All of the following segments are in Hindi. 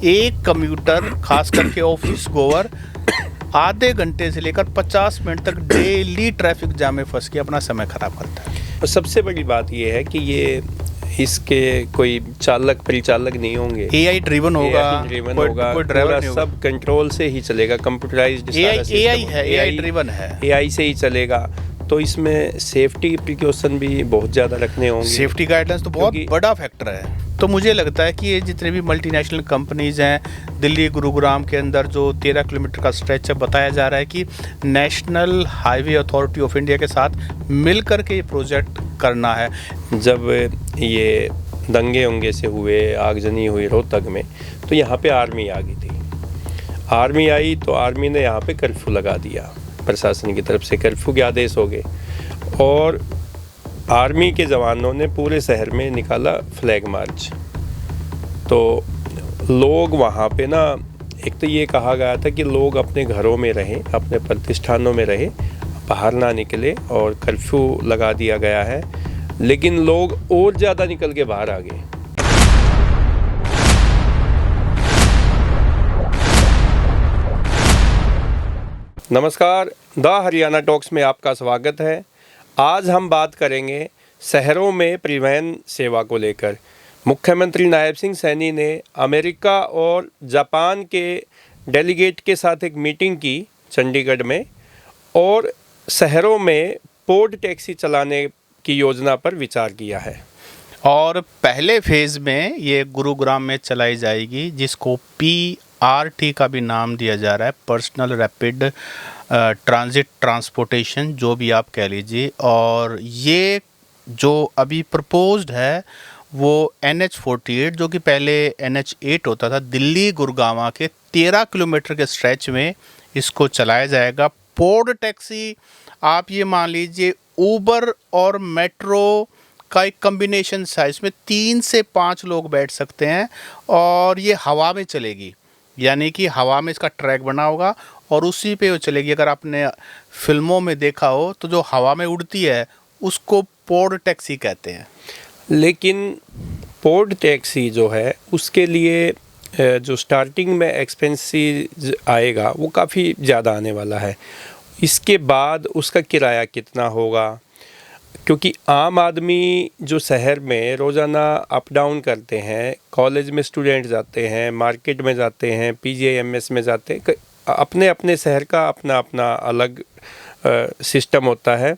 एक कम्यूटर खास करके ऑफिस गोवर आधे घंटे से लेकर 50 मिनट तक डेली ट्रैफिक जाम में फंस के अपना समय खराब करता है। सबसे बड़ी बात यह है कि ये इसके कोई चालक परिचालक नहीं होंगे, एआई ड्रिवन होगा, कोई ड्राइवर नहीं होगा, सब कंट्रोल से ही चलेगा, कंप्यूटराइज्ड सारा सिस्टम एआई है, एआई ड्रिवन है, एआई से ही चलेगा। तो इसमें सेफ्टी प्रिकॉशन भी बहुत ज़्यादा रखने होंगे। सेफ्टी गाइडलाइंस तो बहुत बड़ा फैक्टर है। तो मुझे लगता है कि ये जितने भी मल्टीनेशनल कंपनीज हैं, दिल्ली गुरुग्राम के अंदर जो 13 किलोमीटर का स्ट्रेच है, बताया जा रहा है कि national highway authority of India के साथ मिलकर के ये प्रोजेक्ट करना है। जब ये दंगे उंगे से हुए, आगजनी हुई रोहतक में, तो यहाँ पे आर्मी आ गई थी। आर्मी आई तो आर्मी ने यहाँ पे कर्फ्यू लगा दिया, प्रशासन की तरफ से कर्फ्यू के आदेश हो गए और आर्मी के जवानों ने पूरे शहर में निकाला फ्लैग मार्च। तो लोग वहाँ पे ना, एक तो ये कहा गया था कि लोग अपने घरों में रहें, अपने प्रतिष्ठानों में रहें, बाहर ना निकले और कर्फ्यू लगा दिया गया है, लेकिन लोग और ज़्यादा निकल के बाहर आ गए। नमस्कार, द हरियाणा टॉक्स में आपका स्वागत है। आज हम बात करेंगे शहरों में परिवहन सेवा को लेकर। मुख्यमंत्री नायब सिंह सैनी ने अमेरिका और जापान के डेलीगेट के साथ एक मीटिंग की चंडीगढ़ में और शहरों में पोर्ट टैक्सी चलाने की योजना पर विचार किया है। और पहले फेज़ में ये गुरुग्राम में चलाई जाएगी, जिसको PRT का भी नाम दिया जा रहा है, पर्सनल रैपिड ट्रांजिट ट्रांसपोर्टेशन, जो भी आप कह लीजिए। और ये जो अभी प्रपोज्ड है वो NH48, जो कि पहले NH8 होता था, दिल्ली गुरुग्राम के 13 किलोमीटर के स्ट्रेच में इसको चलाया जाएगा। पोर्ट टैक्सी आप ये मान लीजिए ऊबर और मेट्रो का एक कम्बिनेशन साइज में 3 से 5 लोग बैठ सकते हैं और ये हवा में चलेगी, यानी कि हवा में इसका ट्रैक बना होगा और उसी पे वो चलेगी। अगर आपने फिल्मों में देखा हो तो जो हवा में उड़ती है उसको पोर्ट टैक्सी कहते हैं। लेकिन पोर्ट टैक्सी जो है उसके लिए जो स्टार्टिंग में एक्सपेंसिव आएगा वो काफ़ी ज़्यादा आने वाला है। इसके बाद उसका किराया कितना होगा, क्योंकि आम आदमी जो शहर में रोज़ाना अप डाउन करते हैं, कॉलेज में स्टूडेंट जाते हैं, मार्केट में जाते हैं, PGIMS में जाते हैं, अपने अपने शहर का अपना अपना अलग सिस्टम होता है।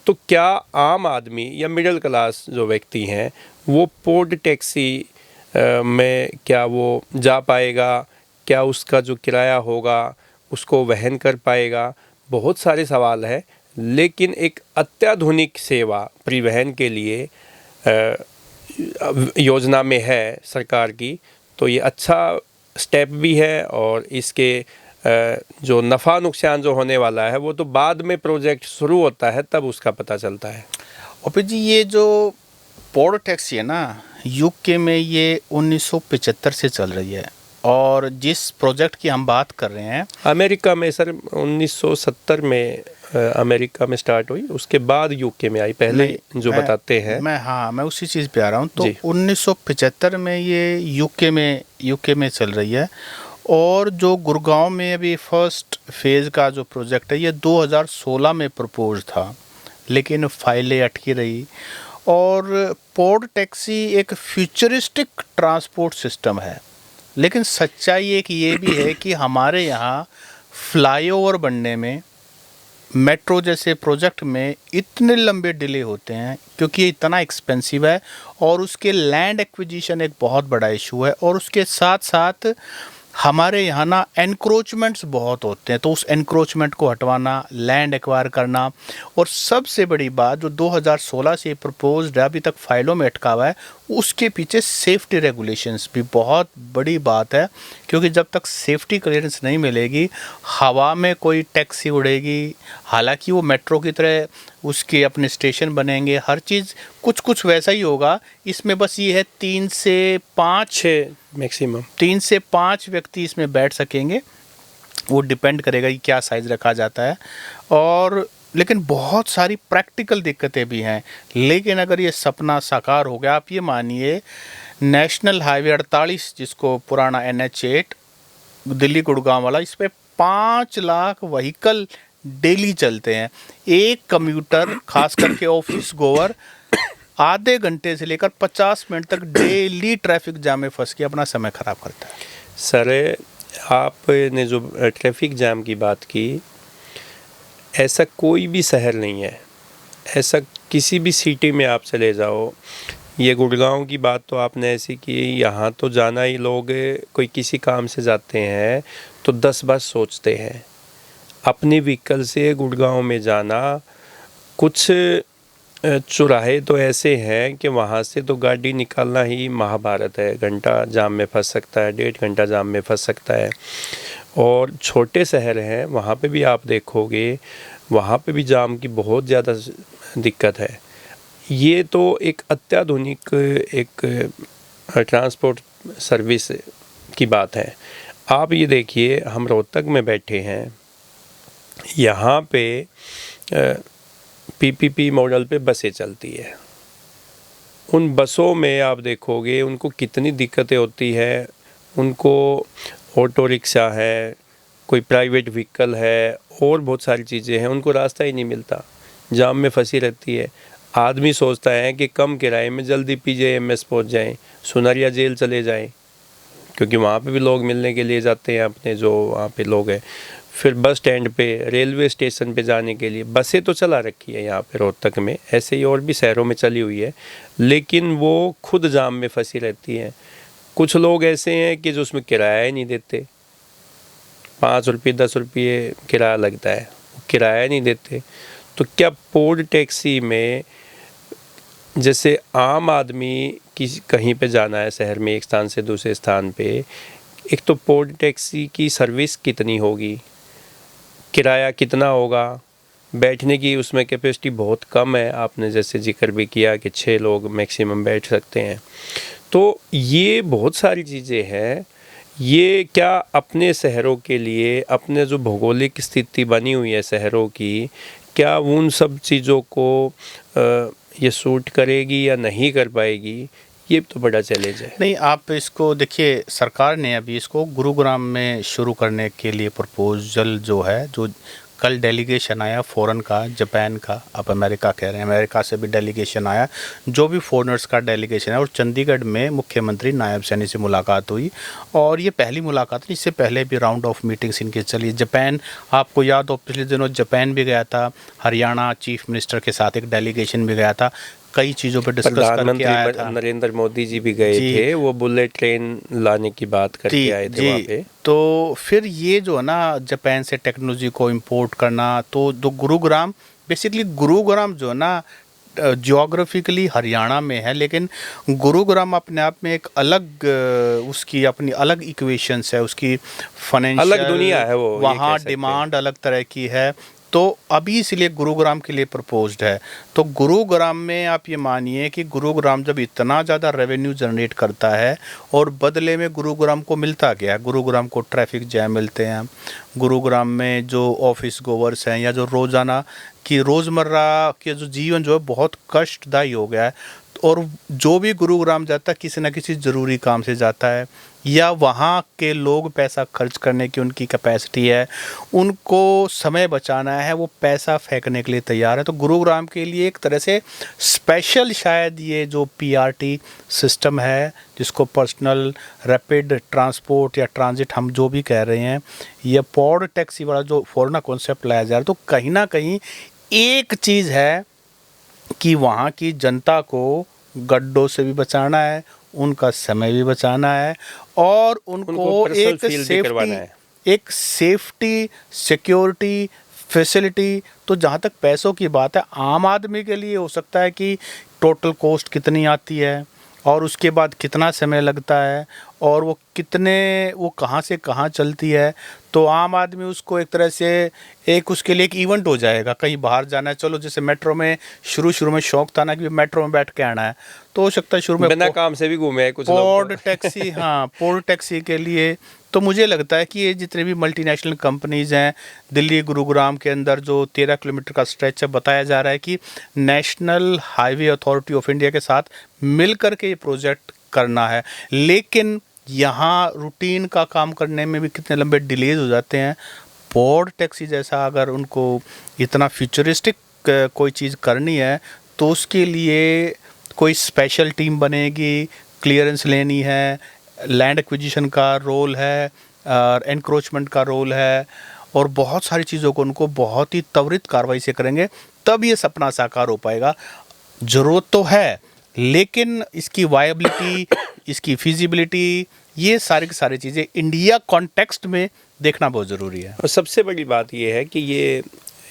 तो क्या आम आदमी या मिडिल क्लास जो व्यक्ति हैं वो पोर्ट टैक्सी में क्या वो जा पाएगा, क्या उसका जो किराया होगा उसको वहन कर पाएगा, बहुत सारे सवाल है। लेकिन एक अत्याधुनिक सेवा परिवहन के लिए योजना में है सरकार की, तो ये अच्छा स्टेप भी है। और इसके जो नफ़ा नुकसान जो होने वाला है वो तो बाद में प्रोजेक्ट शुरू होता है तब उसका पता चलता है। और फिर जी ये जो पोर्ट टैक्सी है ना, UK में ये 1975 से चल रही है और जिस प्रोजेक्ट की हम बात कर रहे हैं अमेरिका में सर 1970 में अमेरिका में स्टार्ट हुई, उसके बाद UK में आई। पहले जो बताते हैं मैं उसी चीज़ पे आ रहा हूँ। तो 1975 में ये UK में चल रही है और जो गुड़गांव में अभी फर्स्ट फेज़ का जो प्रोजेक्ट है ये 2016 में प्रपोज था, लेकिन फाइलें अटकी रही। और पोर्ट टैक्सी एक फ्यूचरिस्टिक ट्रांसपोर्ट सिस्टम है, लेकिन सच्चाई एक ये भी है कि हमारे यहाँ फ्लाईओवर बनने में, मेट्रो जैसे प्रोजेक्ट में इतने लंबे डिले होते हैं क्योंकि ये इतना एक्सपेंसिव है और उसके लैंड एक्विजिशन एक बहुत बड़ा इशू है। और उसके साथ साथ हमारे यहाँ ना एनक्रोचमेंट्स बहुत होते हैं, तो उस एनक्रोचमेंट को हटवाना, लैंड एक्वायर करना, और सबसे बड़ी बात जो 2016 से प्रपोज्ड है, अभी तक फाइलों में अटका हुआ है, उसके पीछे सेफ्टी रेगुलेशंस भी बहुत बड़ी बात है। क्योंकि जब तक सेफ्टी क्लियरेंस नहीं मिलेगी, हवा में कोई टैक्सी उड़ेगी, हालांकि वो मेट्रो की तरह उसके अपने स्टेशन बनेंगे, हर चीज़ कुछ वैसा ही होगा। इसमें बस ये है 3 से 5 व्यक्ति इसमें बैठ सकेंगे, वो डिपेंड करेगा कि क्या साइज़ रखा जाता है। और लेकिन बहुत सारी प्रैक्टिकल दिक्कतें भी हैं। लेकिन अगर ये सपना साकार हो गया, आप ये मानिए नेशनल हाईवे 48 जिसको पुराना NH8 दिल्ली गुड़गांव वाला, इस पे 5 लाख व्हीकल डेली चलते हैं। एक कम्यूटर खास करके ऑफिस गोवर आधे घंटे से लेकर 50 मिनट तक डेली ट्रैफिक जाम में फंस के अपना समय खराब करता है। सर, आपने जो ट्रैफिक जाम की बात की, ऐसा कोई भी शहर नहीं है, ऐसा किसी भी सिटी में आप चले जाओ। ये गुड़गांव की बात तो आपने ऐसी की, यहाँ तो जाना ही लोग कोई किसी काम से जाते हैं तो 10 बार सोचते हैं अपनी व्हीकल से गुड़गांव में जाना। कुछ चौराहे तो ऐसे हैं कि वहाँ से तो गाड़ी निकालना ही महाभारत है, घंटा जाम में फंस सकता है, 1.5 घंटा जाम में फंस सकता है। और छोटे शहर हैं वहाँ पे भी आप देखोगे, वहाँ पे भी जाम की बहुत ज़्यादा दिक्कत है। ये तो एक अत्याधुनिक एक ट्रांसपोर्ट सर्विस की बात है। आप ये देखिए, हम रोहतक में बैठे हैं, यहाँ पे PPP मॉडल पे बसें चलती है। उन बसों में आप देखोगे उनको कितनी दिक्कतें होती है। उनको ऑटो रिक्शा है, कोई प्राइवेट व्हीकल है और बहुत सारी चीज़ें हैं, उनको रास्ता ही नहीं मिलता, जाम में फंसी रहती है। आदमी सोचता है कि कम किराए में जल्दी PJMS पहुंच जाएं, सुनरिया जेल चले जाएं, क्योंकि वहाँ पे भी लोग मिलने के लिए जाते हैं अपने जो वहाँ पे लोग हैं। फिर बस स्टैंड पे, रेलवे स्टेशन पे जाने के लिए बसें तो चला रखी है यहाँ पे रोहतक में, ऐसे ही और भी शहरों में चली हुई है, लेकिन वो खुद जाम में फंसी रहती हैं। कुछ लोग ऐसे हैं कि जो उसमें किराया ही नहीं देते, 5 रुपये 10 रुपये किराया लगता है, किराया नहीं देते। तो क्या पोर्ट टैक्सी में, जैसे आम आदमी की कहीं पे जाना है शहर में एक स्थान से दूसरे स्थान पे, एक तो पोर्ट टैक्सी की सर्विस कितनी होगी, किराया कितना होगा, बैठने की उसमें कैपेसिटी बहुत कम है, आपने जैसे जिक्र भी किया कि 6 लोग मैक्सिमम बैठ सकते हैं। तो ये बहुत सारी चीज़ें हैं। ये क्या अपने शहरों के लिए, अपने जो भौगोलिक स्थिति बनी हुई है शहरों की, क्या उन सब चीज़ों को ये सूट करेगी या नहीं कर पाएगी, ये तो बड़ा चैलेंज है। नहीं, आप इसको देखिए, सरकार ने अभी इसको गुरुग्राम में शुरू करने के लिए प्रपोजल जो है, जो कल डेलीगेशन आया फॉरेन का, जापान का, आप अमेरिका कह रहे हैं, अमेरिका से भी डेलीगेशन आया, जो भी फॉरेनर्स का डेलीगेशन है, और चंडीगढ़ में मुख्यमंत्री नायब सैनी से मुलाकात हुई। और ये पहली मुलाकात नहीं, इससे पहले भी राउंड ऑफ मीटिंग्स इनकी चली। जापान, आपको याद हो पिछले दिनों जापान भी गया था, हरियाणा चीफ मिनिस्टर के साथ एक डेलीगेशन भी गया था, कई चीज़ों पे डिस्कस करके आया था। नरेंद्र मोदी जी भी गए थे, वो बुलेट ट्रेन लाने की बात करके आए थे वहाँ पे। तो फिर ये जो है ना, जापान से टेक्नोलॉजी को इंपोर्ट करना, तो गुरुग्राम, बेसिकली गुरुग्राम जो है ना जियोग्राफिकली हरियाणा में है, लेकिन गुरुग्राम अपने आप में एक अलग उसकी अपनी अलग इक्वेशंस है, उसकी फाइनेंशियल अलग दुनिया है वो, वहाँ डिमांड अलग तरह की है। तो अभी इसलिए गुरुग्राम के लिए प्रपोज्ड है। तो गुरुग्राम में आप ये मानिए कि गुरुग्राम जब इतना ज़्यादा रेवेन्यू जनरेट करता है, और बदले में गुरुग्राम को मिलता क्या है, गुरुग्राम को ट्रैफिक जैम मिलते हैं, गुरुग्राम में जो ऑफिस गोवर्स हैं या जो रोज़ाना की रोज़मर्रा के जो जीवन जो है बहुत कष्टदायी हो गया है, और जो भी गुरुग्राम जाता है किसी न किसी ज़रूरी काम से जाता है, या वहाँ के लोग पैसा खर्च करने की उनकी कैपेसिटी है, उनको समय बचाना है, वो पैसा फेंकने के लिए तैयार है। तो गुरुग्राम के लिए एक तरह से स्पेशल शायद ये जो PRT सिस्टम है, जिसको पर्सनल रैपिड ट्रांसपोर्ट या ट्रांजिट हम जो भी कह रहे हैं, या पोर्ट टैक्सी वाला जो फॉरेन कॉन्सेप्ट लाया जा रहा है, तो कहीं ना कहीं एक चीज़ है कि वहाँ की जनता को गड्ढों से भी बचाना है, उनका समय भी बचाना है, और उनको एक सेफ्टी सिक्योरिटी फैसिलिटी। तो जहाँ तक पैसों की बात है, आम आदमी के लिए हो सकता है कि टोटल कॉस्ट कितनी आती है, और उसके बाद कितना समय लगता है, और वो कहाँ से कहाँ चलती है। तो आम आदमी उसको एक तरह से एक उसके लिए एक इवेंट हो जाएगा, कहीं बाहर जाना है, चलो जैसे मेट्रो में शुरू में शौक था ना कि मेट्रो में बैठ के आना है, तो हो सकता है शुरू में बिना काम से भी घूमे कुछ पोर्ट टैक्सी, हाँ पोर्ट टैक्सी के लिए। तो मुझे लगता है कि ये जितने भी मल्टीनेशनल कंपनीज़ हैं दिल्ली गुरुग्राम के अंदर, जो 13 किलोमीटर का स्ट्रेच है, बताया जा रहा है कि national highway authority of India के साथ मिल कर के ये प्रोजेक्ट करना है, लेकिन यहाँ रूटीन का काम करने में भी कितने लंबे डिलेज हो जाते हैं। पोर्ट टैक्सी जैसा अगर उनको इतना फ्यूचरिस्टिक कोई चीज़ करनी है तो उसके लिए कोई स्पेशल टीम बनेगी, क्लियरेंस लेनी है, लैंड एक्विजिशन का रोल है, एनक्रोचमेंट का रोल है, और बहुत सारी चीज़ों को उनको बहुत ही त्वरित कार्रवाई से करेंगे, तब ये सपना साकार हो पाएगा। ज़रूरत तो है, लेकिन इसकी वायबिलिटी, इसकी फिजिबिलिटी, ये सारी की सारी चीज़ें इंडिया कॉन्टेक्स्ट में देखना बहुत ज़रूरी है। और सबसे बड़ी बात ये है कि ये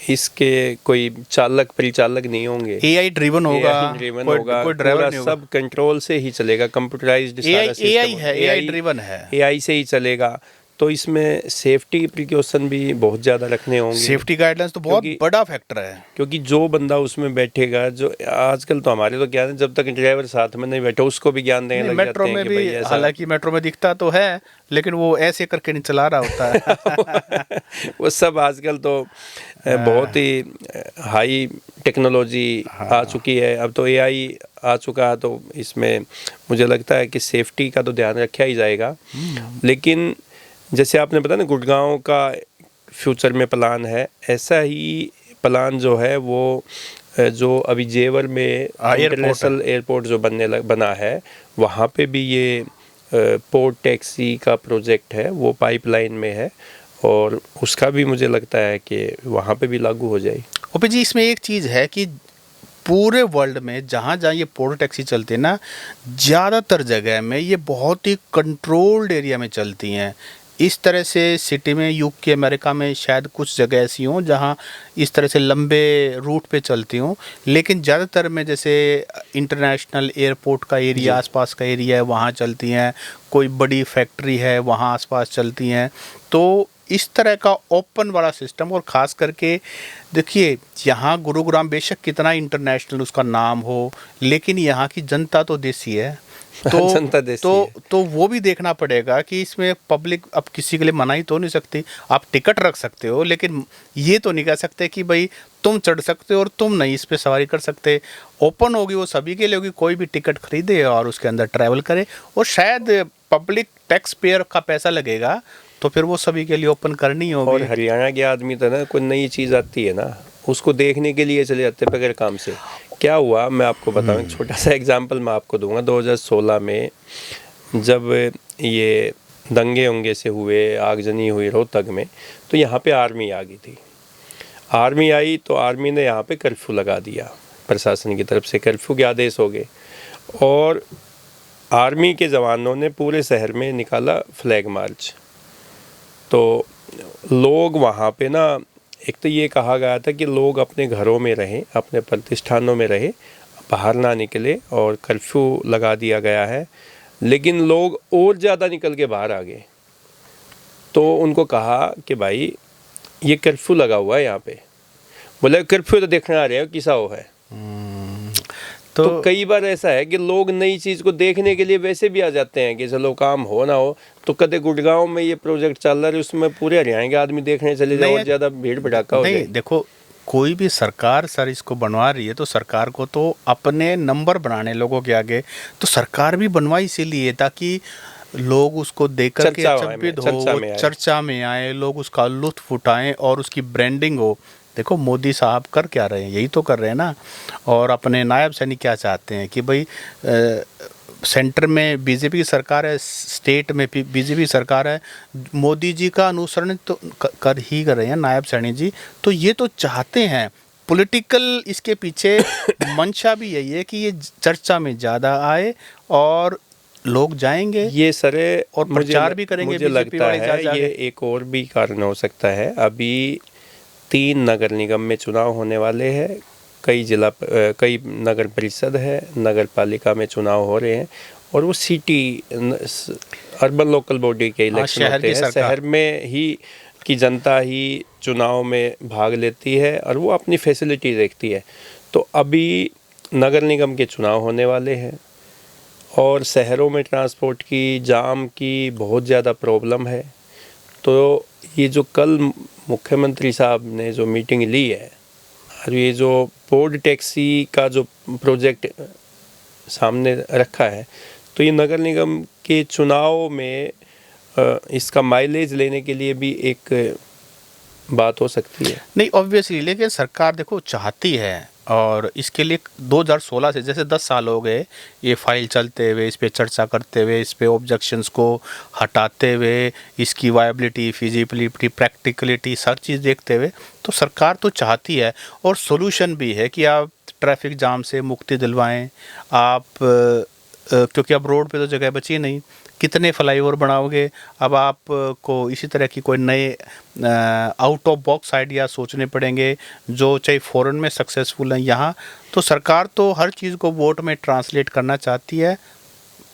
इसके कोई चालक परिचालक नहीं होंगे, AI ड्रिवन होगा, कोई ड्राइवर नहीं होगा, सब कंट्रोल से ही चलेगा, कंप्यूटराइज्ड सारा सिस्टम AI है, AI ड्रिवन है, AI से ही चलेगा। तो इसमें सेफ्टी प्रिकॉशन भी बहुत ज़्यादा रखने होंगे, सेफ्टी गाइडलाइंस तो बहुत बड़ा फैक्टर है, क्योंकि जो बंदा उसमें बैठेगा, जो आजकल तो हमारे तो क्या है, जब तक ड्राइवर साथ में नहीं बैठा उसको भी ज्ञान देने लग जाते हैं कि भाई ऐसा। हालांकि मेट्रो में दिखता तो है, लेकिन वो ऐसे करके नहीं चला रहा होता है। वो सब आजकल तो बहुत ही हाई टेक्नोलॉजी आ चुकी है, अब तो AI आ चुका है, तो इसमें मुझे लगता है कि सेफ्टी का तो ध्यान रखा ही जाएगा। लेकिन जैसे आपने बताया ना, गुड़गांव का फ्यूचर में प्लान है, ऐसा ही प्लान जो है वो जो अभी जेवर में इंटरनेशनल एयरपोर्ट जो बना है, वहाँ पे भी ये पोर्ट टैक्सी का प्रोजेक्ट है, वो पाइपलाइन में है, और उसका भी मुझे लगता है कि वहाँ पे भी लागू हो जाए। ओपी जी, इसमें एक चीज़ है कि पूरे वर्ल्ड में जहाँ जहाँ ये पोर्ट टैक्सी चलती है ना, ज़्यादातर जगह में ये बहुत ही कंट्रोल्ड एरिया में चलती हैं। इस तरह से सिटी में, UK अमेरिका में शायद कुछ जगह ऐसी हों जहाँ इस तरह से लंबे रूट पे चलती हों, लेकिन ज़्यादातर में जैसे इंटरनेशनल एयरपोर्ट का एरिया, आसपास का एरिया है, वहाँ चलती हैं। कोई बड़ी फैक्ट्री है, वहाँ आसपास चलती हैं। तो इस तरह का ओपन वाला सिस्टम, और ख़ास करके देखिए, यहाँ गुरुग्राम बेशक कितना इंटरनेशनल उसका नाम हो, लेकिन यहाँ की जनता तो देसी है, तो वो भी देखना पड़ेगा कि इसमें पब्लिक अब किसी के लिए मना ही तो नहीं सकती। आप टिकट रख सकते हो, लेकिन ये तो नहीं कह सकते कि भाई तुम चढ़ सकते हो और तुम नहीं इस पे सवारी कर सकते। ओपन होगी, वो सभी के लिए होगी, कोई भी टिकट खरीदे और उसके अंदर ट्रैवल करे, और शायद पब्लिक टैक्स पेयर का पैसा लगेगा, तो फिर वो सभी के लिए ओपन करनी होगी। और हरियाणा के आदमी तो ना, कोई नई चीज़ आती है ना, उसको देखने के लिए चले जाते बगैर काम से। क्या हुआ मैं आपको बताऊं, एक छोटा सा एग्जांपल मैं आपको दूंगा। 2016 में जब ये दंगे उंगे से हुए, आगजनी हुई रोहतक में, तो यहाँ पे आर्मी आ गई थी। आर्मी आई तो आर्मी ने यहाँ पे कर्फ्यू लगा दिया, प्रशासन की तरफ से कर्फ्यू के आदेश हो गए, और आर्मी के जवानों ने पूरे शहर में निकाला फ्लैग मार्च। तो लोग वहाँ पे ना, एक तो ये कहा गया था कि लोग अपने घरों में रहें, अपने प्रतिष्ठानों में रहें, बाहर ना निकले, और कर्फ्यू लगा दिया गया है। लेकिन लोग और ज़्यादा निकल के बाहर आ गए, तो उनको कहा कि भाई ये कर्फ्यू लगा हुआ है यहाँ पे। बोले कर्फ्यू तो देखने आ रहे हो किसा हो है। तो कई बार ऐसा है कि लोग नई चीज़ को देखने के लिए वैसे भी आ जाते हैं कि चलो काम हो ना हो। तो कदे गुड़गांव में ये प्रोजेक्ट चल रहा है, उसमें पूरे हरियाणा के आदमी देखने चले जाए और ज़्यादा भीड़ भड़ाका हो जाए। देखो, कोई भी सरकार सर इसको बनवा रही है, तो सरकार को तो अपने नंबर बनाने लोगों के आगे, तो सरकार भी बनवाई इसीलिए ताकि लोग उसको देख कर के अचंभित हो, चर्चा में आए, लोग उसका लुत्फ उठाएं और उसकी ब्रांडिंग हो। देखो मोदी साहब कर क्या रहे हैं, यही तो कर रहे हैं ना। और अपने नायब सैनिक क्या चाहते हैं कि भाई सेंटर में बीजेपी की सरकार है, स्टेट में बीजेपी सरकार है, मोदी जी का अनुसरण तो कर ही कर रहे हैं नायब सैनिक जी। तो ये तो चाहते हैं, पॉलिटिकल इसके पीछे मंशा भी यही है कि ये चर्चा में ज़्यादा आए और लोग जाएंगे ये सरे और प्रचार भी करेंगे। मुझे लगता है ये एक और भी कारण हो सकता है। अभी 3 नगर निगम में चुनाव होने वाले हैं, कई नगर परिषद है, नगर पालिका में चुनाव हो रहे हैं, और वो सिटी अर्बन लोकल बॉडी के इलेक्शन होते हैं। शहर में ही की जनता ही चुनाव में भाग लेती है और वो अपनी फैसिलिटी देखती है। तो अभी नगर निगम के चुनाव होने वाले हैं और शहरों में ट्रांसपोर्ट की, जाम की बहुत ज़्यादा प्रॉब्लम है। तो ये जो कल मुख्यमंत्री साहब ने जो मीटिंग ली है और ये जो पोर्ट टैक्सी का जो प्रोजेक्ट सामने रखा है, तो ये नगर निगम के चुनाव में इसका माइलेज लेने के लिए भी एक बात हो सकती है। नहीं, ऑब्वियसली, लेकिन सरकार देखो चाहती है, और इसके लिए 2016 से, जैसे 10 साल हो गए ये फाइल चलते हुए, इस पे चर्चा करते हुए, इस पे ऑब्जेक्शंस को हटाते हुए, इसकी वायबिलिटी, फिजिबिलिटी, प्रैक्टिकलिटी, सब चीज़ देखते हुए, तो सरकार तो चाहती है, और सोल्यूशन भी है कि आप ट्रैफिक जाम से मुक्ति दिलवाएं आप, क्योंकि अब रोड पे तो जगह बची नहीं, कितने फ्लाईओवर बनाओगे। अब आप को इसी तरह की कोई नए आउट ऑफ बॉक्स आइडिया सोचने पड़ेंगे, जो चाहे फॉरेन में सक्सेसफुल हैं, यहाँ तो सरकार तो हर चीज़ को वोट में ट्रांसलेट करना चाहती है।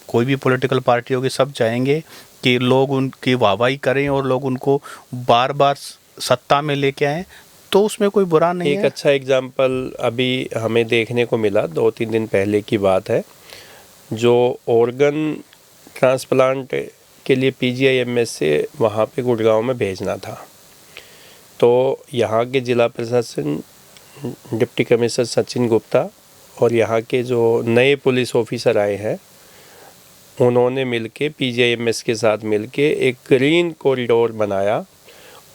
कोई भी पॉलिटिकल पार्टी होगी, सब चाहेंगे कि लोग उनकी वाहवाही करें और लोग उनको बार बार सत्ता में लेके आएँ, तो उसमें कोई बुरा नहीं है। एक अच्छा एग्जाम्पल अभी हमें देखने को मिला, 2-3 दिन पहले की बात है, जो ऑर्गन ट्रांसप्लांट के लिए PGIMS से वहाँ पे गुड़गांव में भेजना था, तो यहाँ के जिला प्रशासन, डिप्टी कमिश्नर सचिन गुप्ता और यहाँ के जो नए पुलिस ऑफिसर आए हैं, उन्होंने मिलके PGIMS के साथ मिलके एक ग्रीन कॉरिडोर बनाया,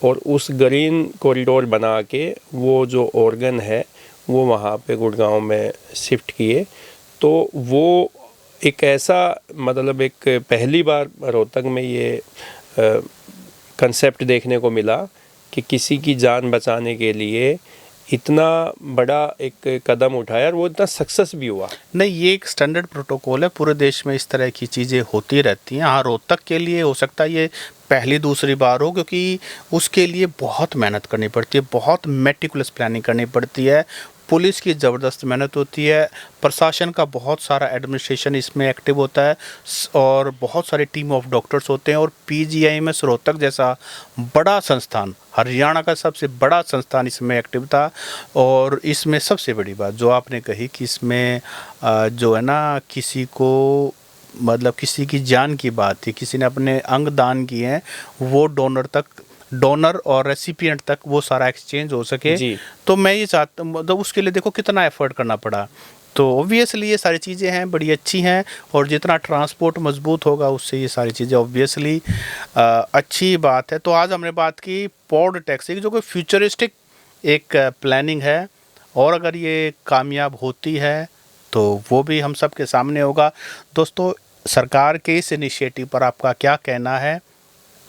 और उस ग्रीन कॉरिडोर बना के वो जो ऑर्गन है वो वहाँ पे गुड़गांव में शिफ्ट किए। तो वो एक ऐसा, मतलब एक पहली बार रोहतक में ये कंसेप्ट देखने को मिला कि किसी की जान बचाने के लिए इतना बड़ा एक कदम उठाया, और वो इतना सक्सेस भी हुआ। नहीं, ये एक स्टैंडर्ड प्रोटोकॉल है, पूरे देश में इस तरह की चीज़ें होती रहती हैं। हाँ, रोहतक के लिए हो सकता है ये पहली दूसरी बार हो, क्योंकि उसके लिए बहुत मेहनत करनी पड़ती है, बहुत मेटिकुलस प्लानिंग करनी पड़ती है, पुलिस की ज़बरदस्त मेहनत होती है, प्रशासन का बहुत सारा एडमिनिस्ट्रेशन इसमें एक्टिव होता है, और बहुत सारे टीम ऑफ डॉक्टर्स होते हैं। और PGIMS रोहतक जैसा बड़ा संस्थान, हरियाणा का सबसे बड़ा संस्थान इसमें एक्टिव था। और इसमें सबसे बड़ी बात जो आपने कही कि इसमें जो है ना, किसी को, मतलब किसी की जान की बात थी, किसी ने अपने अंग दान किए हैं, वो डोनर और रेसिपिएंट तक वो सारा एक्सचेंज हो सके जी। तो मैं ये चाहता, मतलब उसके लिए देखो कितना एफर्ट करना पड़ा। तो ऑब्वियसली ये सारी चीज़ें हैं, बड़ी अच्छी हैं, और जितना ट्रांसपोर्ट मजबूत होगा उससे ये सारी चीज़ें ऑब्वियसली अच्छी बात है। तो आज हमने बात की पोर्ट टैक्सी की, जो कि फ्यूचरिस्टिक एक प्लानिंग है, और अगर ये कामयाब होती है तो वो भी हम सब के सामने होगा। दोस्तों, सरकार के इस इनिशिएटिव पर आपका क्या कहना है?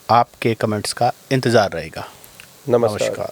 आपके कमेंट्स का इंतज़ार रहेगा। नमस्कार।